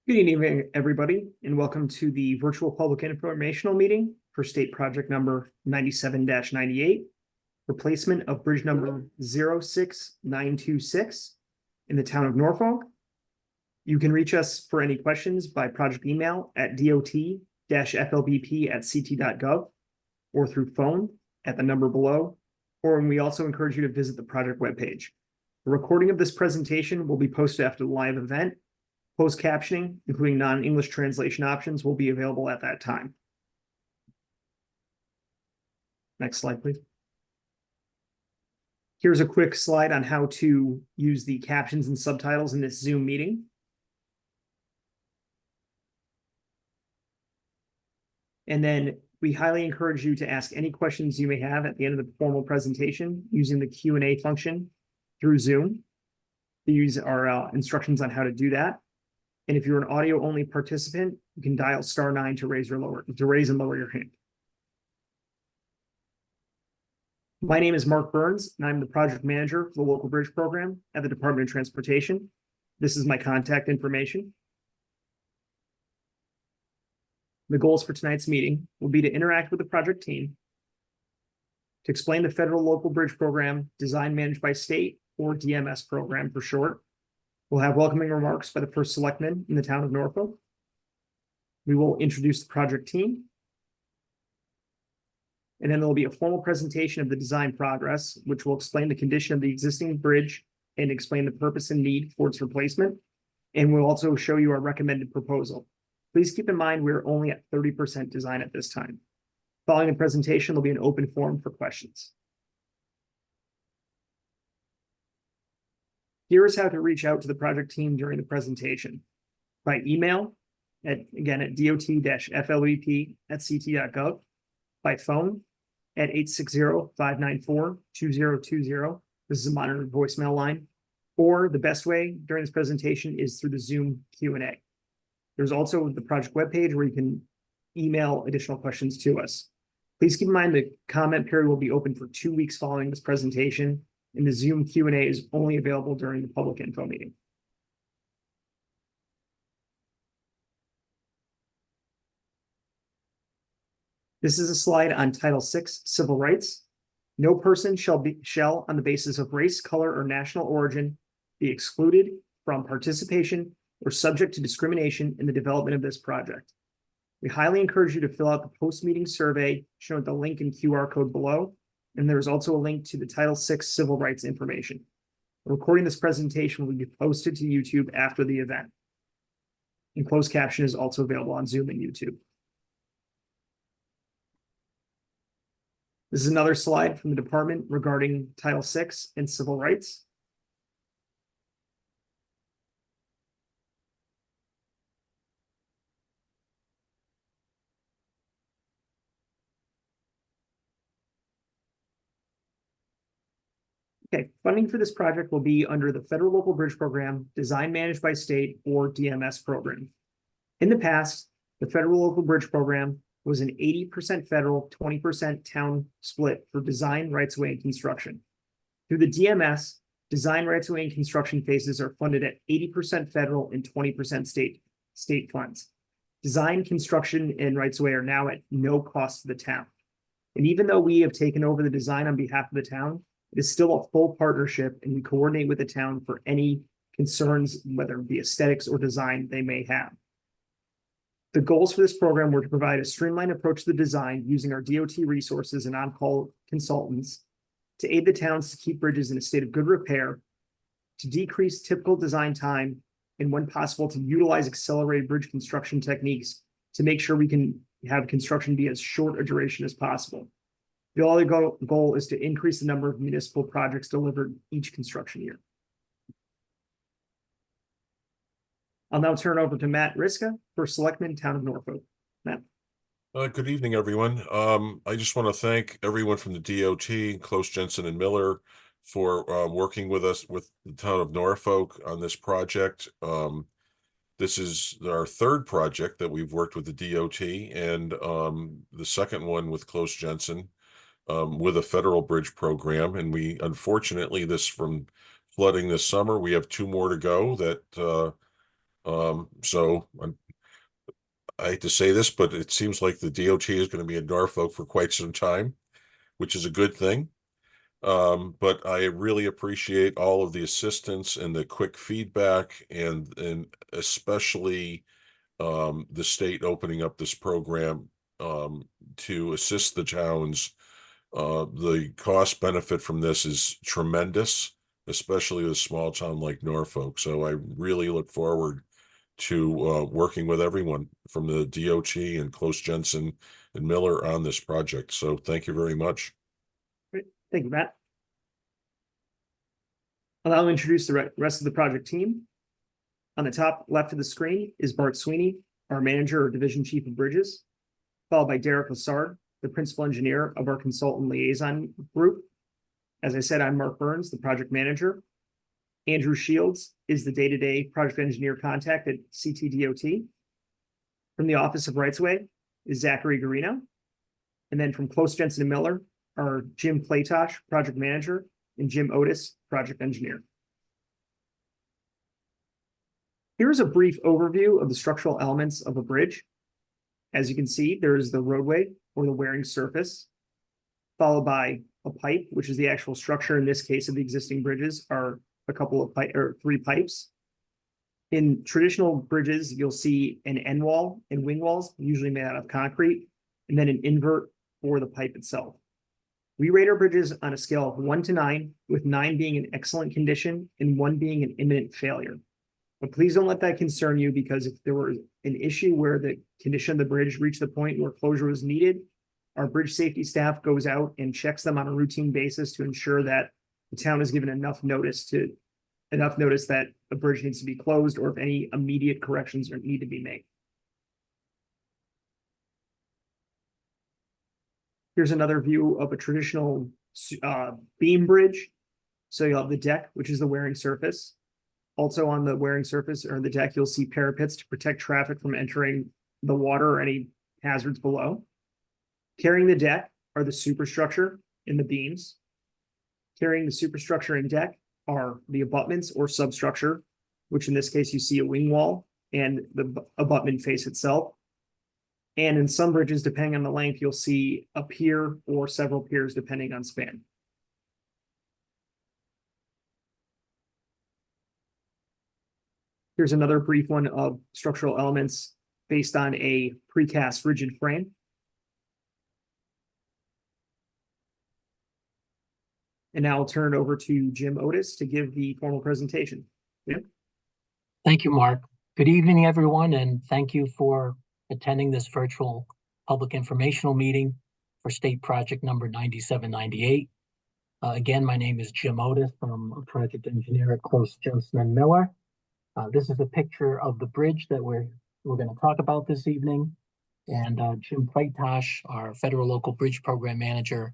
Good evening, everybody, and welcome to the virtual public informational meeting for state project number 97-98, replacement of bridge number 06926 in the town of Norfolk. You can reach us for any questions by project email at dot-flbp@ct.gov or through phone at the number below, or we also encourage you to visit the project webpage. The recording of this presentation will be posted after the live event. Closed captioning, including non-English translation options, will be available at that time. Next slide, please. Here's a quick slide on how to use the captions and subtitles in this Zoom meeting. And then we highly encourage you to ask any questions you may have at the end of the formal presentation using the Q&A function through Zoom. These are instructions on how to do that. And if you're an audio-only participant, you can dial *9 to raise and lower your hand. My name is Mark Burns, and I'm the project manager for the local bridge program at the Department of Transportation. This is my contact information. The goals for tonight's meeting will be to interact with the project team, to explain the federal local bridge program, Design Managed by State, or DMS program for short. We'll have welcoming remarks by the first selectman in the town of Norfolk. We will introduce the project team. And then there will be a formal presentation of the design progress, which will explain the condition of the existing bridge and explain the purpose and need for its replacement. And we'll also show you our recommended proposal. Please keep in mind we're only at 30% design at this time. Following the presentation, there'll be an open forum for questions. Here is how to reach out to the project team during the presentation. By email, at dot-flbp@ct.gov, by phone at 860-594-2020. This is a monitored voicemail line. Or the best way during this presentation is through the Zoom Q&A. There's also the project webpage where you can email additional questions to us. Please keep in mind the comment period will be open for 2 weeks following this presentation, and the Zoom Q&A is only available during the public info meeting. This is a slide on Title VI, Civil Rights. No person shall, on the basis of race, color, or national origin, be excluded from participation or subject to discrimination in the development of this project. We highly encourage you to fill out the post-meeting survey shown at the link and QR code below. And there's also a link to the Title VI Civil Rights information. The recording of this presentation will be posted to YouTube after the event. And closed caption is also available on Zoom and YouTube. This is another slide from the department regarding Title VI and civil rights. Okay, funding for this project will be under the Federal Local Bridge Program, Design Managed by State, or DMS program. In the past, the Federal Local Bridge Program was an 80% federal, 20% town split for design, rights-of-way, and construction. Through the DMS, design, rights-of-way, and construction phases are funded at 80% federal and 20% state funds. Design, construction, and rights-of-way are now at no cost to the town. And even though we have taken over the design on behalf of the town, it is still a full partnership, and we coordinate with the town for any concerns, whether it be aesthetics or design they may have. The goals for this program were to provide a streamlined approach to the design using our DOT resources and on-call consultants to aid the towns to keep bridges in a state of good repair, to decrease typical design time, and when possible, to utilize accelerated bridge construction techniques to make sure we can have construction be as short a duration as possible. The other goal is to increase the number of municipal projects delivered each construction year. I'll now turn it over to Matt Riska for Selectman, Town of Norfolk. Matt. Good evening, everyone. I just want to thank everyone from the DOT, Close, Jensen, and Miller for working with us with the Town of Norfolk on this project. This is our third project that we've worked with the DOT, and the second one with Close, Jensen. With a federal bridge program, and we unfortunately from flooding this summer, we have 2 more to go that I hate to say this, but it seems like the DOT is going to be in Norfolk for quite some time, which is a good thing. But I really appreciate all of the assistance and the quick feedback and especially the state opening up this program to assist the towns. The cost benefit from this is tremendous, especially a small town like Norfolk. So I really look forward to working with everyone from the DOT and Close Jensen and Miller on this project. So thank you very much. Great. Thank you, Matt. I'll introduce the rest of the project team. On the top left of the screen is Bart Sweeney, our manager or division chief of bridges, followed by Derek Lassard, the principal engineer of our consultant liaison group. As I said, I'm Mark Burns, the project manager. Andrew Shields is the day-to-day project engineer contact at CTDOT. From the Office of Rights-of-Way is Zachary Garino. And then from Close Jensen and Miller are Jim Platosh, project manager, and Jim Otis, project engineer. Here's a brief overview of the structural elements of a bridge. As you can see, there is the roadway or the wearing surface, followed by a pipe, which is the actual structure. In this case of the existing bridges are a couple of three pipes. In traditional bridges, you'll see an end wall and wing walls, usually made out of concrete, and then an invert for the pipe itself. We rate our bridges on a scale of 1 to 9, with 9 being in excellent condition and 1 being an imminent failure. But please don't let that concern you, because if there were an issue where the condition of the bridge reached the point where closure was needed, our bridge safety staff goes out and checks them on a routine basis to ensure that the town is given enough notice that a bridge needs to be closed, or if any immediate corrections need to be made. Here's another view of a traditional beam bridge. So you'll have the deck, which is the wearing surface. Also on the wearing surface or the deck, you'll see parapets to protect traffic from entering the water or any hazards below. Carrying the deck are the superstructure and the beams. Carrying the superstructure and deck are the abutments or substructure, which in this case you see a wing wall and the abutment face itself. And in some bridges, depending on the length, you'll see a pier or several piers depending on span. Here's another brief one of structural elements based on a precast rigid frame. And now I'll turn it over to Jim Otis to give the formal presentation. Jim? Thank you, Mark. Good evening, everyone, and thank you for attending this virtual public informational meeting for State Project number 9798. Again, my name is Jim Otis. I'm a project engineer at Close Jensen and Miller. This is a picture of the bridge that we're going to talk about this evening. And Jim Platosh, our federal local bridge program manager,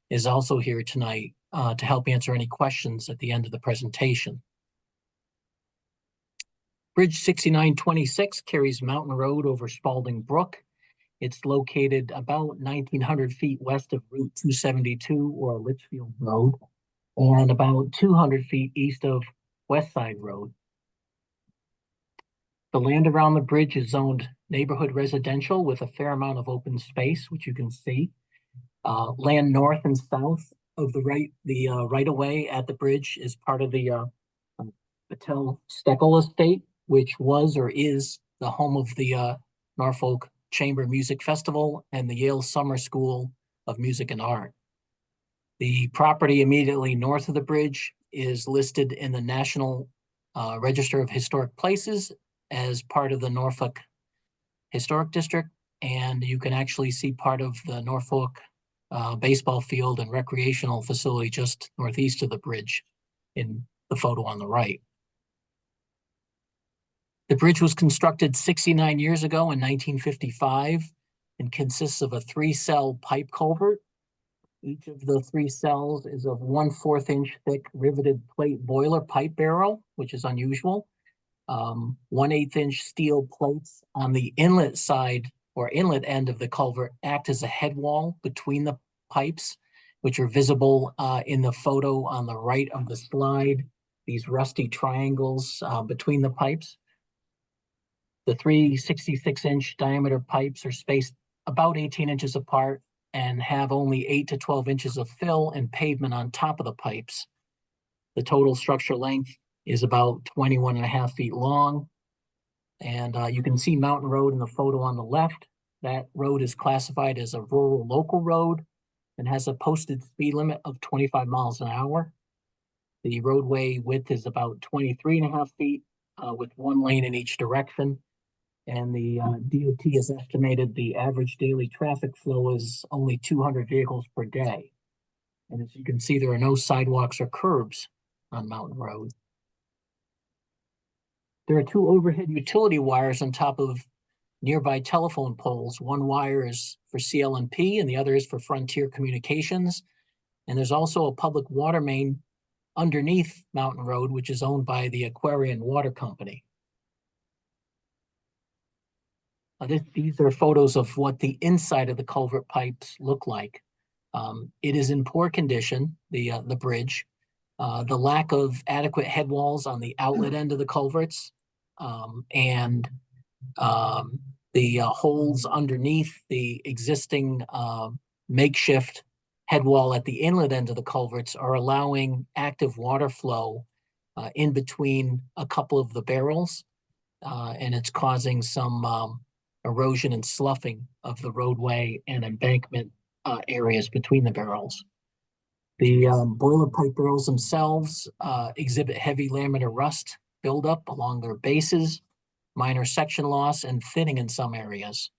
is also here tonight to help answer any questions at the end of the presentation. Bridge 6926 carries Mountain Road over Spaulding Brook. It's located about 1,900 feet west of Route 272 or Litchfield Road, and about 200 feet east of West Side Road. The land around the bridge is zoned neighborhood residential with a fair amount of open space, which you can see. Land north and south of the right-of-way at the bridge is part of the Patel-Steckel estate, which was or is the home of the Norfolk Chamber Music Festival and the Yale Summer School of Music and Art. The property immediately north of the bridge is listed in the National Register of Historic Places as part of the Norfolk Historic District, and you can actually see part of the Norfolk baseball field and recreational facility just northeast of the bridge in the photo on the right. The bridge was constructed 69 years ago in 1955 and consists of a 3-cell pipe culvert. Each of the 3 cells is of 1/4 inch thick riveted plate boiler pipe barrel, which is unusual. 1/8 inch steel plates on the inlet side or inlet end of the culvert act as a head wall between the pipes, which are visible in the photo on the right of the slide, these rusty triangles between the pipes. The three 66-inch diameter pipes are spaced about 18 inches apart and have only 8 to 12 inches of fill and pavement on top of the pipes. The total structure length is about 21.5 feet long. And you can see Mountain Road in the photo on the left. That road is classified as a rural local road and has a posted speed limit of 25 miles an hour. The roadway width is about 23.5 feet with one lane in each direction. And the DOT has estimated the average daily traffic flow is only 200 vehicles per day. And as you can see, there are no sidewalks or curbs on Mountain Road. There are two overhead utility wires on top of nearby telephone poles. One wire is for CL&P and the other is for Frontier Communications. And there's also a public water main underneath Mountain Road, which is owned by the Aquarian Water Company. These are photos of what the inside of the culvert pipes look like. It is in poor condition, the bridge. The lack of adequate head walls on the outlet end of the culverts, and the holes underneath the existing makeshift head wall at the inlet end of the culverts are allowing active water flow in between a couple of the barrels, and it's causing some erosion and sloughing of the roadway and embankment areas between the barrels. The boiler pipe barrels themselves exhibit heavy laminar rust buildup along their bases, minor section loss, and thinning in some areas.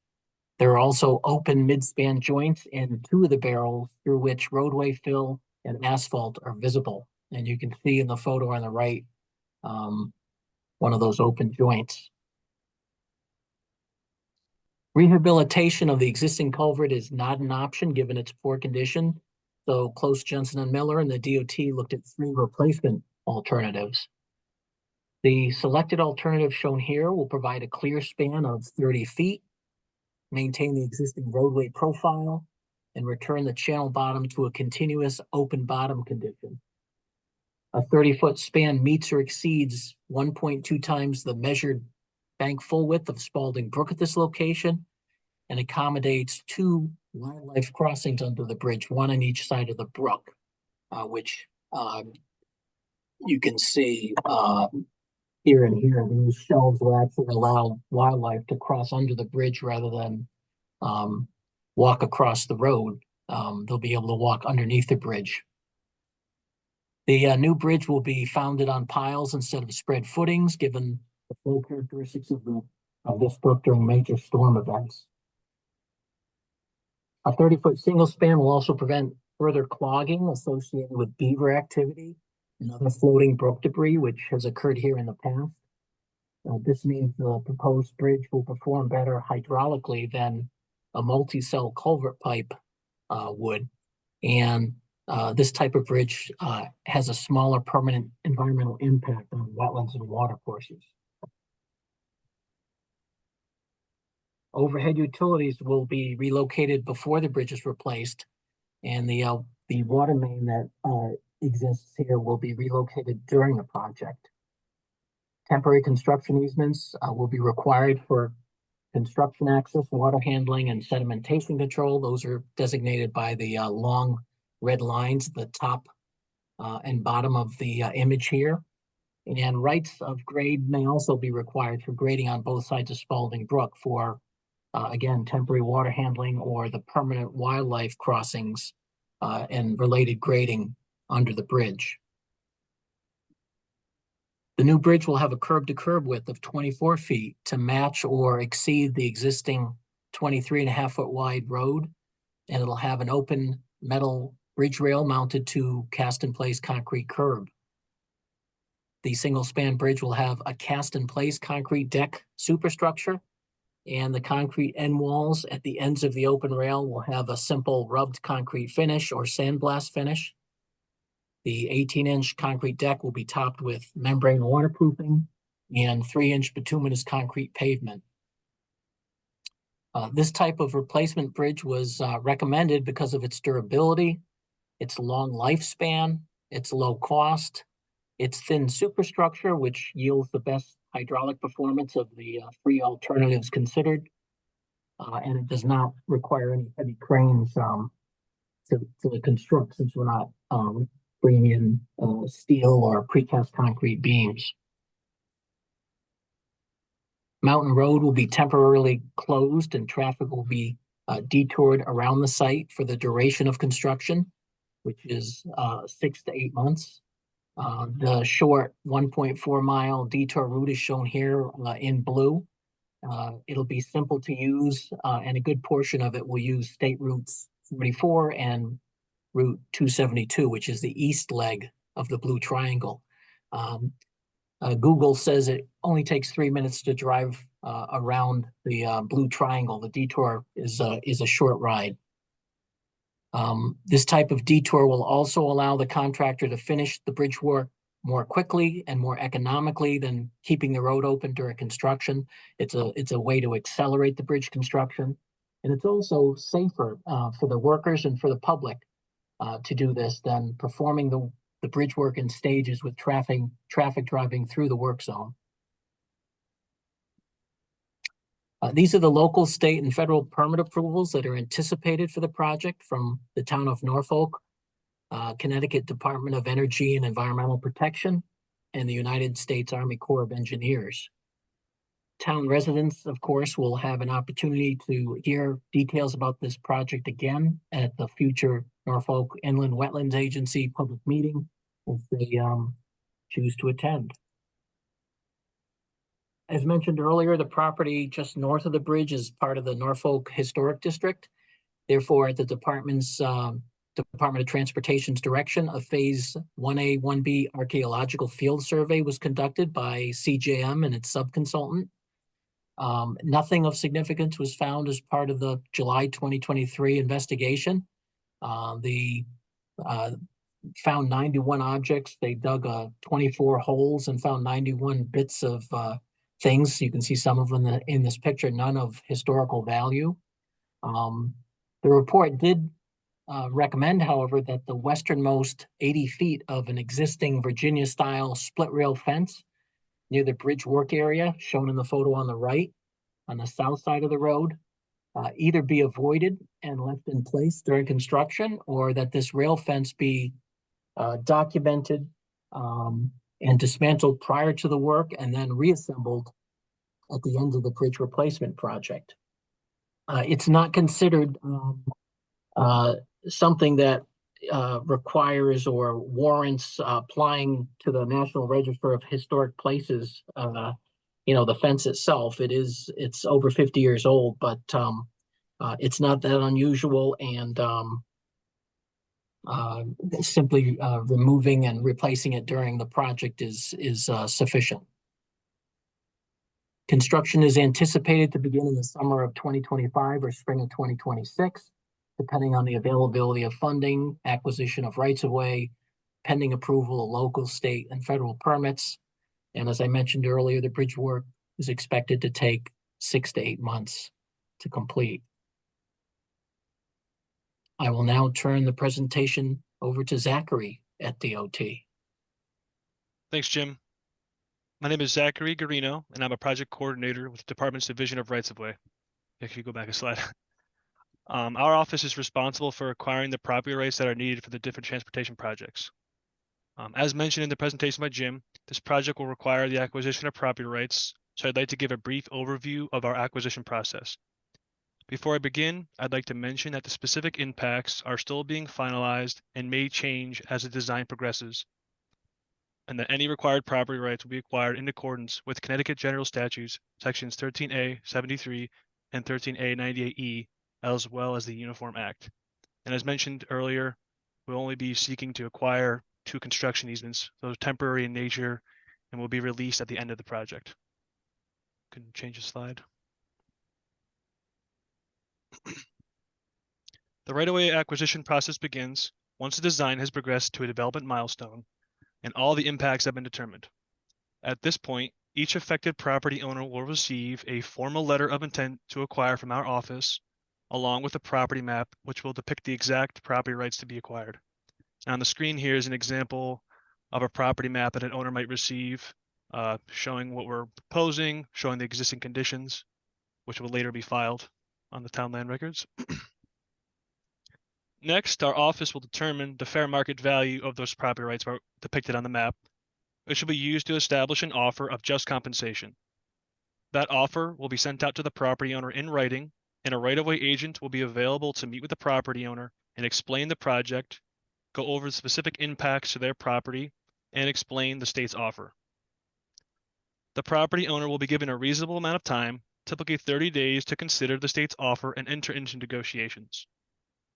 There are also open mid-span joints in two of the barrels through which roadway fill and asphalt are visible. And you can see in the photo on the right, one of those open joints. Rehabilitation of the existing culvert is not an option given its poor condition. So Close, Jensen, and Miller and the DOT looked at 3 replacement alternatives. The selected alternative shown here will provide a clear span of 30 feet, maintain the existing roadway profile, and return the channel bottom to a continuous open bottom condition. A 30-foot span meets or exceeds 1.2 times the measured bank full width of Spaulding Brook at this location, and accommodates 2 wildlife crossings under the bridge, one on each side of the brook, which you can see here and here. These shelves will actually allow wildlife to cross under the bridge rather than walk across the road. They'll be able to walk underneath the bridge. The new bridge will be founded on piles instead of spread footings, given the flow characteristics of this brook during major storm events. A 30-foot single span will also prevent further clogging associated with beaver activity and other floating brook debris, which has occurred here in the past. This means the proposed bridge will perform better hydraulically than a multi-cell culvert pipe would. And this type of bridge has a smaller permanent environmental impact on wetlands and watercourses. Overhead utilities will be relocated before the bridge is replaced, and the water main that exists here will be relocated during the project. Temporary construction easements will be required for construction access, water handling, and sedimentation control. Those are designated by the long red lines at the top and bottom of the image here. And rights of grade may also be required for grading on both sides of Spaulding Brook for again, temporary water handling or the permanent wildlife crossings and related grading under the bridge. The new bridge will have a curb-to-curb width of 24 feet to match or exceed the existing 23.5-foot wide road, and it'll have an open metal bridge rail mounted to cast-in-place concrete curb. The single-span bridge will have a cast-in-place concrete deck superstructure, and the concrete end walls at the ends of the open rail will have a simple rubbed concrete finish or sandblast finish. The 18-inch concrete deck will be topped with membrane waterproofing and 3-inch bituminous concrete pavement. This type of replacement bridge was recommended because of its durability, its long lifespan, its low cost, its thin superstructure, which yields the best hydraulic performance of the three alternatives considered. And it does not require any heavy cranes to construct, since we're not bringing in steel or precast concrete beams. Mountain Road will be temporarily closed and traffic will be detoured around the site for the duration of construction, which is 6 to 8 months. The short 1.4 mile detour route is shown here in blue. It'll be simple to use, and a good portion of it will use State Routes 44 and Route 272, which is the east leg of the blue triangle. Google says it only takes 3 minutes to drive around the blue triangle. The detour is a short ride. This type of detour will also allow the contractor to finish the bridge work more quickly and more economically than keeping the road open during construction. It's a way to accelerate the bridge construction. And it's also safer for the workers and for the public to do this than performing the bridge work in stages with traffic driving through the work zone. These are the local, state, and federal permit approvals that are anticipated for the project from the town of Norfolk, Connecticut Department of Energy and Environmental Protection, and the United States Army Corps of Engineers. Town residents, of course, will have an opportunity to hear details about this project again at the future Norfolk Inland Wetlands Agency public meeting if they choose to attend. As mentioned earlier, the property just north of the bridge is part of the Norfolk Historic District. Therefore, at the Department of Transportation's direction, a Phase 1A, 1B archaeological field survey was conducted by CJM and its subconsultant. Nothing of significance was found as part of the July 2023 investigation. They found 91 objects. They dug 24 holes and found 91 bits of things. You can see some of them in this picture, none of historical value. The report did recommend, however, that the westernmost 80 feet of an existing Virginia-style split rail fence near the bridge work area, shown in the photo on the right, on the south side of the road, either be avoided and left in place during construction, or that this rail fence be documented and dismantled prior to the work and then reassembled at the end of the bridge replacement project. It's not considered something that requires or warrants applying to the National Register of Historic Places. The fence itself, it's over 50 years old, but it's not that unusual, and simply removing and replacing it during the project is sufficient. Construction is anticipated to begin in the summer of 2025 or spring of 2026, depending on the availability of funding, acquisition of rights-of-way, pending approval of local, state, and federal permits. And as I mentioned earlier, the bridge work is expected to take 6 to 8 months to complete. I will now turn the presentation over to Zachary at DOT. Thanks, Jim. My name is Zachary Garino, and I'm a project coordinator with the Department's Division of Rights-of-Way. If you go back a slide. Our office is responsible for acquiring the property rights that are needed for the different transportation projects. As mentioned in the presentation by Jim, this project will require the acquisition of property rights, so I'd like to give a brief overview of our acquisition process. Before I begin, I'd like to mention that the specific impacts are still being finalized and may change as the design progresses, and that any required property rights will be acquired in accordance with Connecticut General Statutes, Sections 13A 73 and 13A 98E, as well as the Uniform Act. And as mentioned earlier, we'll only be seeking to acquire 2 construction easements, those temporary in nature, and will be released at the end of the project. Can change the slide. The right-of-way acquisition process begins once the design has progressed to a development milestone and all the impacts have been determined. At this point, each affected property owner will receive a formal letter of intent to acquire from our office, along with a property map, which will depict the exact property rights to be acquired. Now on the screen here is an example of a property map that an owner might receive. showing what we're proposing, showing the existing conditions, which will later be filed on the town land records. Next, our office will determine the fair market value of those property rights depicted on the map, which will be used to establish an offer of just compensation. That offer will be sent out to the property owner in writing, and a right-of-way agent will be available to meet with the property owner and explain the project, go over the specific impacts to their property, and explain the state's offer. The property owner will be given a reasonable amount of time, typically 30 days, to consider the state's offer and enter into negotiations.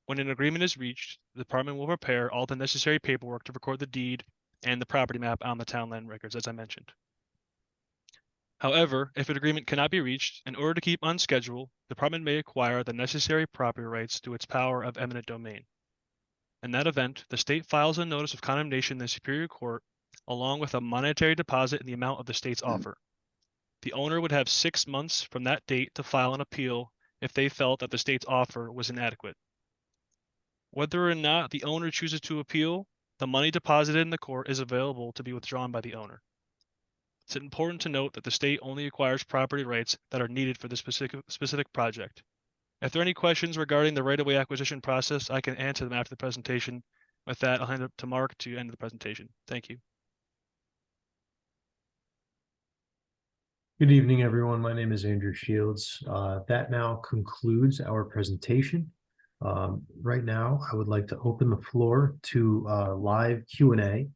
When an agreement is reached, the department will prepare all the necessary paperwork to record the deed and the property map on the town land records, as I mentioned. However, if an agreement cannot be reached, in order to keep on schedule, the department may acquire the necessary property rights through its power of eminent domain. In that event, the state files a notice of condemnation in the Superior Court, along with a monetary deposit in the amount of the state's offer. The owner would have 6 months from that date to file an appeal if they felt that the state's offer was inadequate. Whether or not the owner chooses to appeal, the money deposited in the court is available to be withdrawn by the owner. It's important to note that the state only acquires property rights that are needed for this specific project. If there are any questions regarding the right-of-way acquisition process, I can answer them after the presentation. With that, I'll hand it up to Mark to end the presentation. Thank you. Good evening, everyone. My name is Andrew Shields. That now concludes our presentation. Right now, I would like to open the floor to live Q&A.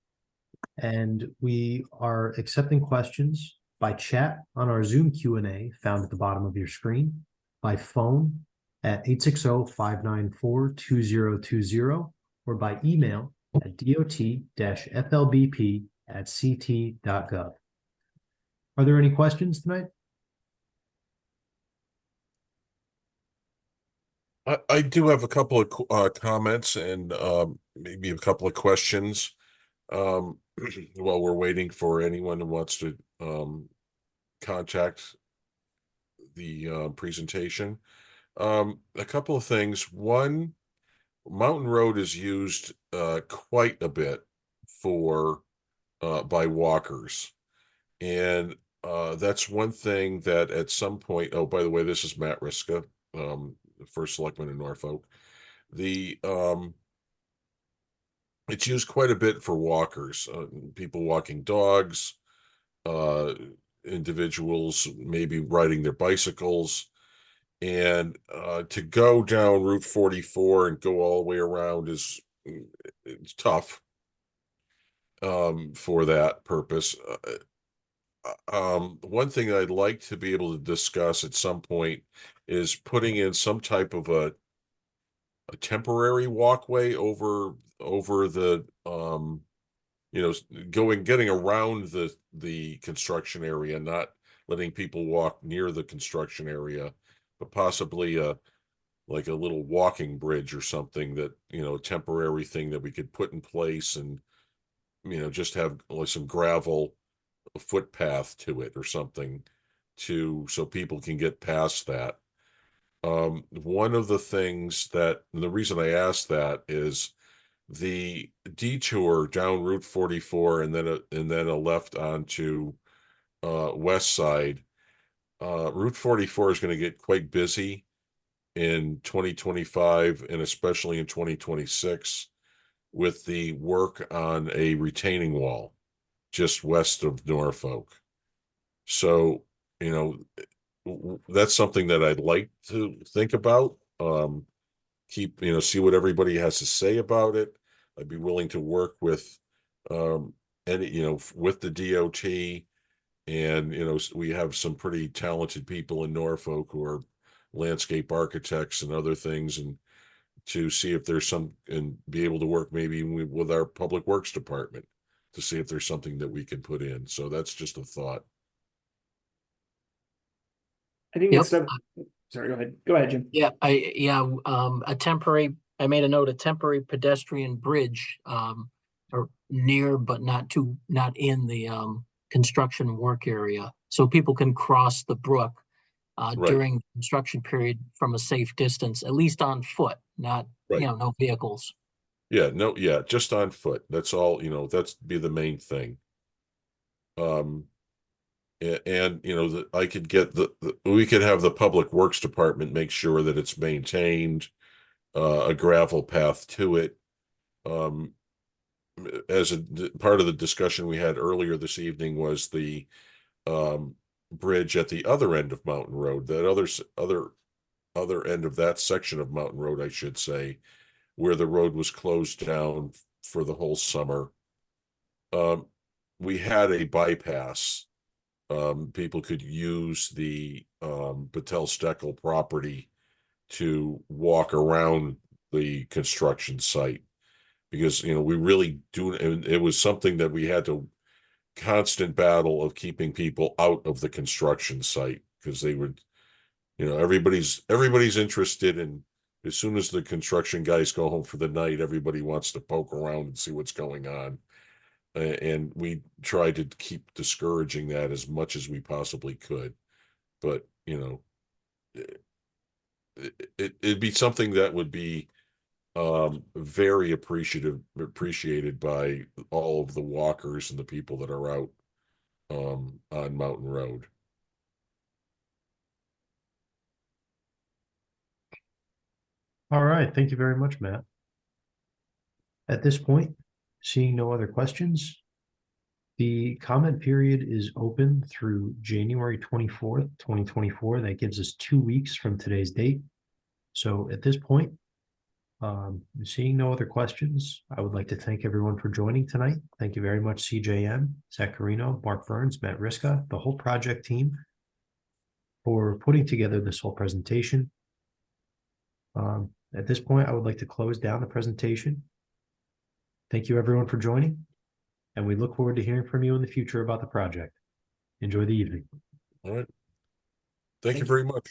And we are accepting questions by chat on our Zoom Q&A found at the bottom of your screen, by phone at 860-594-2020, or by email at dot-flbp@ct.gov. Are there any questions tonight? I do have a couple of comments and maybe a couple of questions while we're waiting for anyone who wants to contact the presentation. A couple of things. One, Mountain Road is used quite a bit for by walkers. And that's one thing that at some point, oh, by the way, this is Matt Riska, the first selectman in Norfolk. It's used quite a bit for walkers, people walking dogs, individuals maybe riding their bicycles. And to go down Route 44 and go all the way around it's tough for that purpose. One thing I'd like to be able to discuss at some point is putting in some type of a temporary walkway over the getting around the construction area, not letting people walk near the construction area, but possibly like a little walking bridge or something that, a temporary thing that we could put in place and, just have like some gravel, a footpath to it or something so people can get past that. One of the things the reason I asked that is the detour down Route 44 and then a left onto west side. Route 44 is going to get quite busy in 2025 and especially in 2026 with the work on a retaining wall just west of Norfolk. So, that's something that I'd like to think about. See what everybody has to say about it. I'd be willing to work with with the DOT, and we have some pretty talented people in Norfolk who are landscape architects and other things, and to see if there's and be able to work maybe with our public works department to see if there's something that we can put in. So that's just a thought. I think Yep. that's stuff. Sorry, go ahead. Go ahead, Jim. Yeah, I made a note, a temporary pedestrian bridge, or near, but not in the, construction work area. So people can cross the brook, Right. during the construction period from a safe distance, at least on foot, not, Right. no vehicles. Yeah, just on foot. That's all, that's be the main thing. And, you know, that I could get we could have the Public Works Department make sure that it's maintained, a gravel path to it. As part of the discussion we had earlier this evening was the bridge at the other end of Mountain Road, that other end of that section of Mountain Road, I should say, where the road was closed down for the whole summer. We had a bypass. People could use the Battelle Steckel property to walk around the construction site, because, you know, we really do, and it was something that we had to constant battle of keeping people out of the construction site, because they would, you know, everybody's interested in, as soon as the construction guys go home for the night, everybody wants to poke around and see what's going on. And we tried to keep discouraging that as much as we possibly could. But, you know, it'd be something that would be very appreciated by all of the walkers and the people that are out on Mountain Road. All right, thank you very much, Matt. At this point, seeing no other questions, the comment period is open through January 24th, 2024. That gives us 2 weeks from today's date. So at this point, seeing no other questions, I would like to thank everyone for joining tonight. Thank you very much, CJM, Zach Carino, Mark Burns, Matt Riska, the whole project team, for putting together this whole presentation. At this point, I would like to close down the presentation. Thank you, everyone, for joining, and we look forward to hearing from you in the future about the project. Enjoy the evening. All right. Thank you very much.